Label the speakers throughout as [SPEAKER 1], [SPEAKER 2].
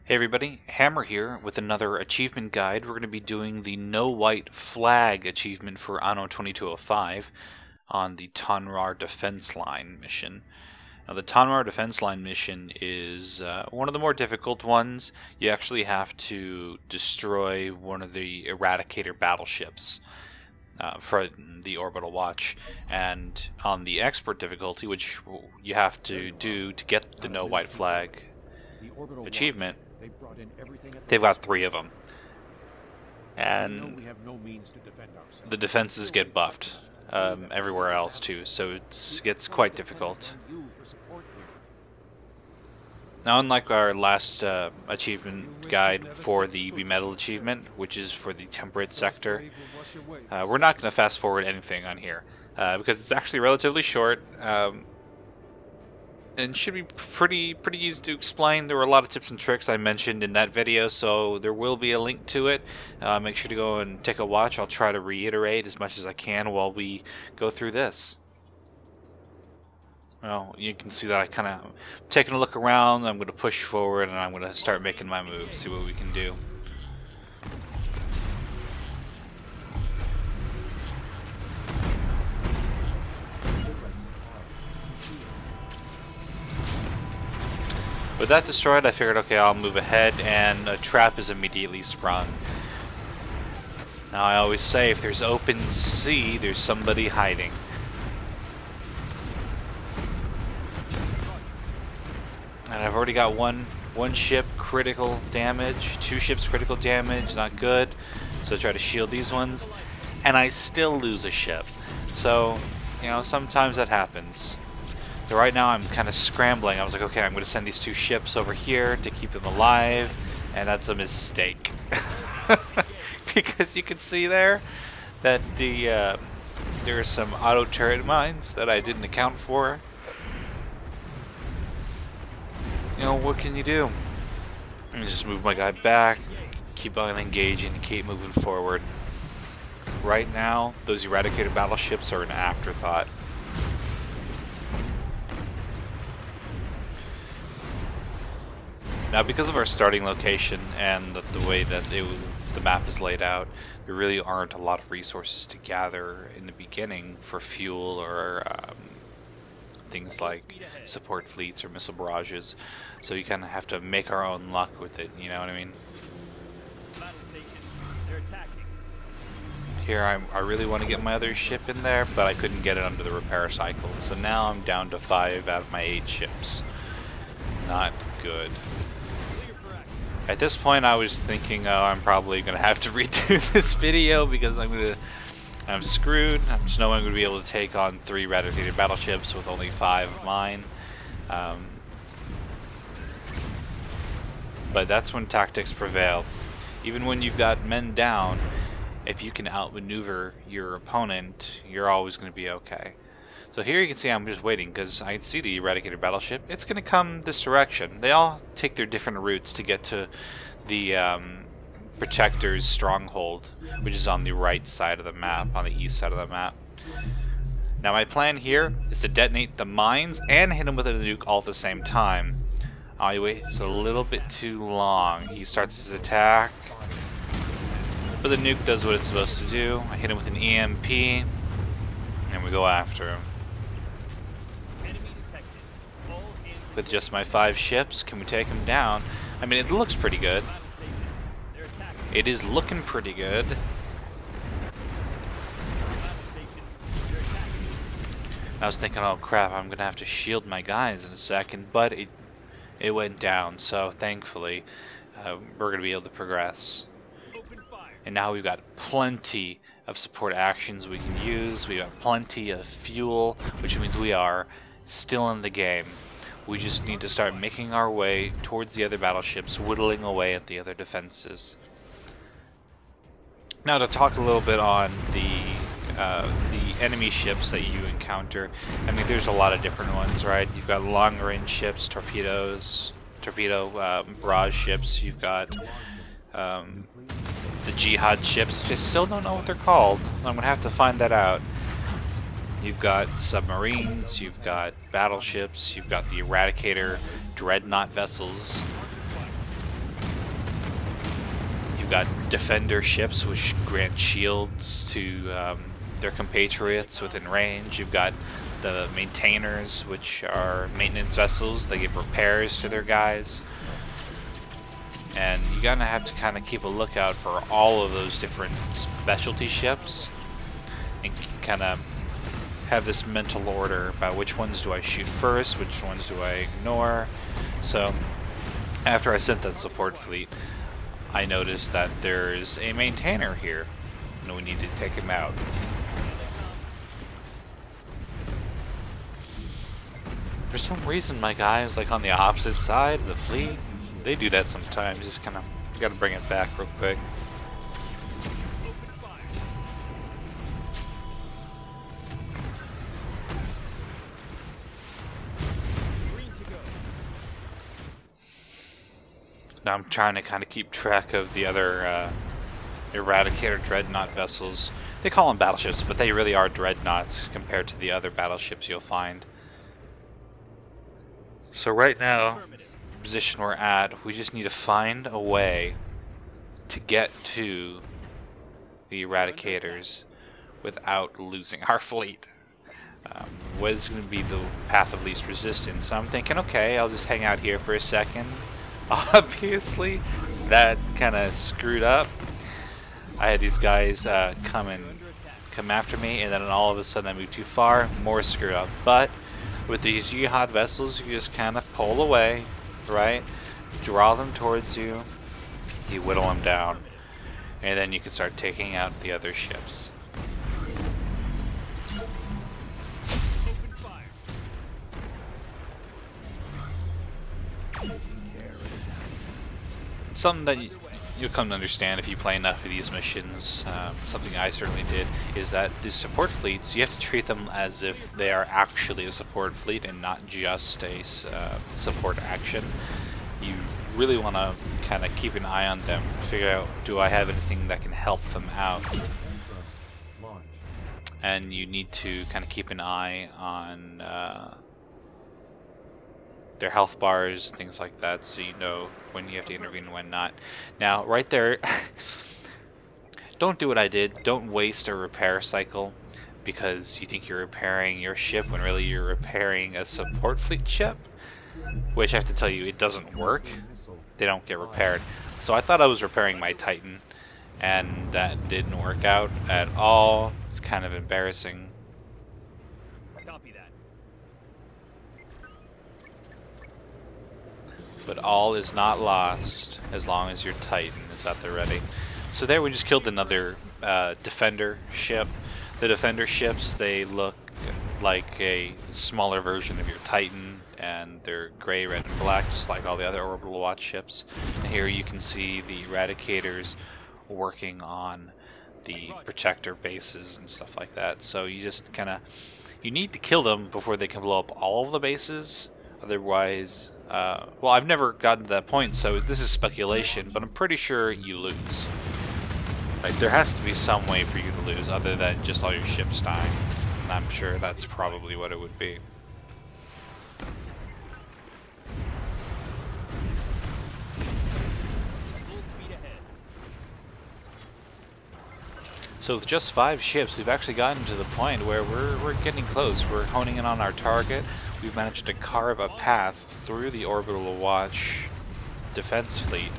[SPEAKER 1] Hey everybody, Hammer here with another achievement guide. We're going to be doing the No White Flag achievement for Anno 2205 on the Tonrar Defense Line mission. Now the Tonrar Defense Line mission is one of the more difficult ones. You actually have to destroy one of the Eradicator battleships for the orbital watch, and on the expert difficulty, which you have to do to get the No White Flag achievement, they've got 3 of them, and the defenses get buffed everywhere else too, so it gets quite difficult. Now, unlike our last achievement guide for the metal achievement, which is for the temperate sector, we're not going to fast forward anything on here because it's actually relatively short. And should be pretty easy to explain. There were a lot of tips and tricks I mentioned in that video, so there will be a link to it. Make sure to go and take a watch. I'll try to reiterate as much as I can while we go through this. Well, you can see that I kind of taking a look around. I'm going to push forward and I'm going to start making my moves, see what we can do. With that destroyed, I figured, okay, I'll move ahead, and a trap is immediately sprung. Now, I always say, if there's open sea, there's somebody hiding. And I've already got one ship critical damage, 2 ships critical damage, not good. So I try to shield these ones, and I still lose a ship. So, you know, sometimes that happens. So right now I'm kind of scrambling. I was like, okay, I'm going to send these 2 ships over here to keep them alive, and that's a mistake. Because you can see there that there are some auto turret mines that I didn't account for. You know, what can you do? Let me just move my guy back, keep on engaging, and keep moving forward. Right now, those Eradicator battleships are an afterthought. Now, because of our starting location and the way that the map is laid out, there really aren't a lot of resources to gather in the beginning for fuel or things like support fleets or missile barrages. So you kind of have to make our own luck with it, you know what I mean? Here I really want to get my other ship in there, but I couldn't get it under the repair cycle. So now I'm down to 5 out of my 8 ships. Not good. At this point, I was thinking, oh, I'm probably going to have to redo this video because I'm screwed. I'm just no one going to be able to take on 3 Eradicator battleships with only 5 of mine. But that's when tactics prevail. Even when you've got men down, if you can outmaneuver your opponent, you're always going to be okay. So here you can see I'm just waiting because I can see the Eradicator battleship. It's going to come this direction. They all take their different routes to get to the Protector's stronghold, which is on the right side of the map, on the east side of the map. Now my plan here is to detonate the mines and hit him with a nuke all at the same time. Oh, he waits a little bit too long. He starts his attack, but the nuke does what it's supposed to do. I hit him with an EMP, and we go after him. With just my 5 ships, can we take him down? I mean, it looks pretty good. It is looking pretty good. I was thinking, oh crap, I'm gonna have to shield my guys in a second, but it went down, so thankfully we're gonna be able to progress. And now we've got plenty of support actions we can use. We've got plenty of fuel, which means we are still in the game. We just need to start making our way towards the other battleships, whittling away at the other defenses. Now, to talk a little bit on the enemy ships that you encounter. I mean, there's a lot of different ones, right? You've got long-range ships, torpedo barrage ships. You've got the jihad ships, which I still don't know what they're called. I'm gonna have to find that out. You've got submarines, you've got battleships, you've got the Eradicator dreadnought vessels. You've got defender ships, which grant shields to their compatriots within range. You've got the maintainers, which are maintenance vessels. They give repairs to their guys. And you're gonna have to kind of keep a lookout for all of those different specialty ships and kind of have this mental order about which ones do I shoot first, which ones do I ignore. So after I sent that support fleet, I noticed that there's a maintainer here and we need to take him out. For some reason my guy is like on the opposite side of the fleet. They do that sometimes, just kind of gotta bring it back real quick. Now I'm trying to kind of keep track of the other Eradicator dreadnought vessels. They call them battleships, but they really are dreadnoughts compared to the other battleships you'll find. So right now, the position we're at, we just need to find a way to get to the Eradicators without losing our fleet. What is going to be the path of least resistance? So I'm thinking, okay, I'll just hang out here for a second. Obviously, that kind of screwed up. I had these guys come after me, and then all of a sudden I moved too far, more screwed up. But with these jihad vessels, you just kind of pull away, right? Draw them towards you, you whittle them down, and then you can start taking out the other ships. Something that you'll come to understand if you play enough of these missions, something I certainly did, is that the support fleets, you have to treat them as if they are actually a support fleet and not just a support action. You really want to kind of keep an eye on them, figure out, do I have anything that can help them out? And you need to kind of keep an eye on their health bars, things like that, so you know when you have to intervene and when not. Now, right there, don't do what I did. Don't waste a repair cycle because you think you're repairing your ship when really you're repairing a support fleet ship, which I have to tell you, it doesn't work. They don't get repaired. So I thought I was repairing my Titan, and that didn't work out at all. It's kind of embarrassing.
[SPEAKER 2] Copy that.
[SPEAKER 1] But all is not lost as long as your Titan is at the ready. So there we just killed another defender ship. The defender ships, they look like a smaller version of your Titan, and they're gray, red, and black, just like all the other orbital watch ships. And here you can see the Eradicators working on the protector bases and stuff like that. So you just kind of, you need to kill them before they can blow up all of the bases. Otherwise, well, I've never gotten to that point, so this is speculation, but I'm pretty sure you lose. Like, there has to be some way for you to lose other than just all your ships dying. And I'm sure that's probably what it would be. So with just 5 ships, we've actually gotten to the point where we're getting close. We're honing in on our target. We've managed to carve a path through the orbital watch defense fleet,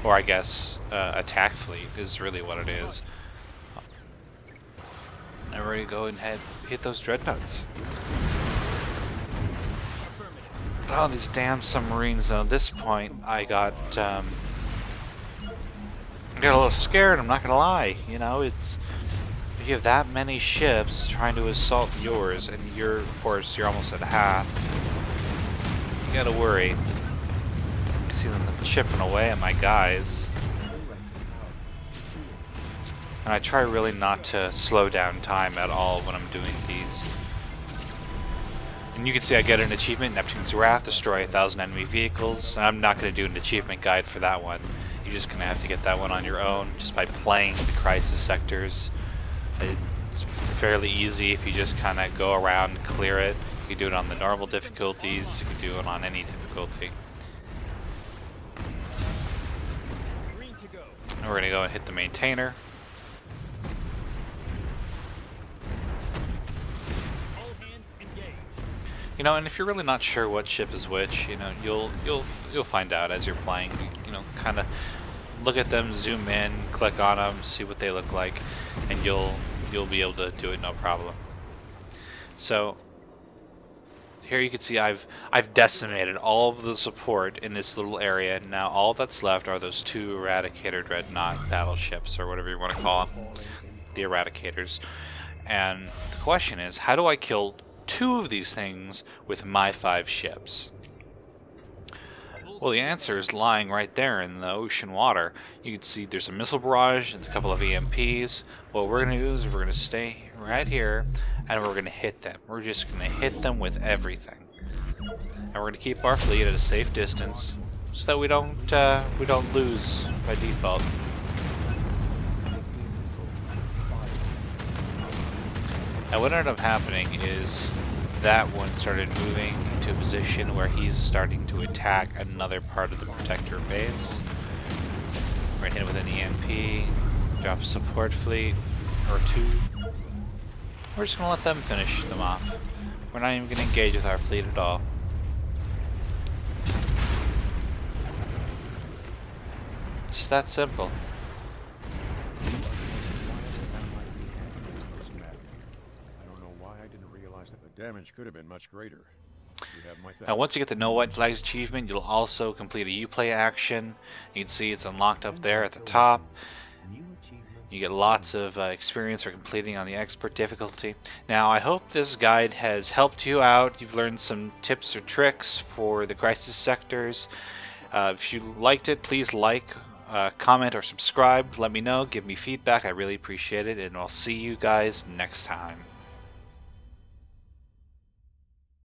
[SPEAKER 1] or I guess attack fleet is really what it is. And we're ready to go ahead and hit those dreadnoughts. Oh, these damn submarines! At this point, I got a little scared. I'm not gonna lie. You know, it's, if you have that many ships trying to assault yours, and you're, of course, you're almost at half, you gotta worry. I see them chipping away at my guys. And I try really not to slow down time at all when I'm doing these. And you can see I get an achievement, Neptune's Wrath, destroy 1,000 enemy vehicles. I'm not going to do an achievement guide for that one. You're just going to have to get that one on your own, just by playing the crisis sectors. It's fairly easy if you just kind of go around and clear it. You can do it on the normal difficulties, you can do it on any difficulty. we're going to go and hit the maintainer.
[SPEAKER 2] All hands engage.
[SPEAKER 1] You know, and if you're really not sure what ship is which, you know, you'll find out as you're playing. You know, kind of look at them, zoom in, click on them, see what they look like, and you'll be able to do it no problem. So here you can see I've decimated all of the support in this little area. Now all that's left are those 2 Eradicator Dreadnought battleships, or whatever you want to call them, the Eradicators. And the question is, how do I kill 2 of these things with my 5 ships? Well, the answer is lying right there in the ocean water. You can see there's a missile barrage and a couple of EMPs. What we're going to do is we're going to stay right here and we're going to hit them. We're just going to hit them with everything. And we're going to keep our fleet at a safe distance so that we don't lose by default. Now what ended up happening is that one started moving into a position where he's starting to attack another part of the protector base. We're gonna hit him with an EMP, drop a support fleet or 2. We're just gonna let them finish them off. We're not even gonna engage with our fleet at all. Just that simple.
[SPEAKER 3] Damage could have been much greater.
[SPEAKER 1] Now once you get the No White Flags achievement, you'll also complete a Uplay action. You can see it's unlocked up there at the top. You get lots of experience for completing on the expert difficulty. Now I hope this guide has helped you out. You've learned some tips or tricks for the crisis sectors. If you liked it, please like, comment, or subscribe. Let me know. Give me feedback. I really appreciate it. And I'll see you guys next time.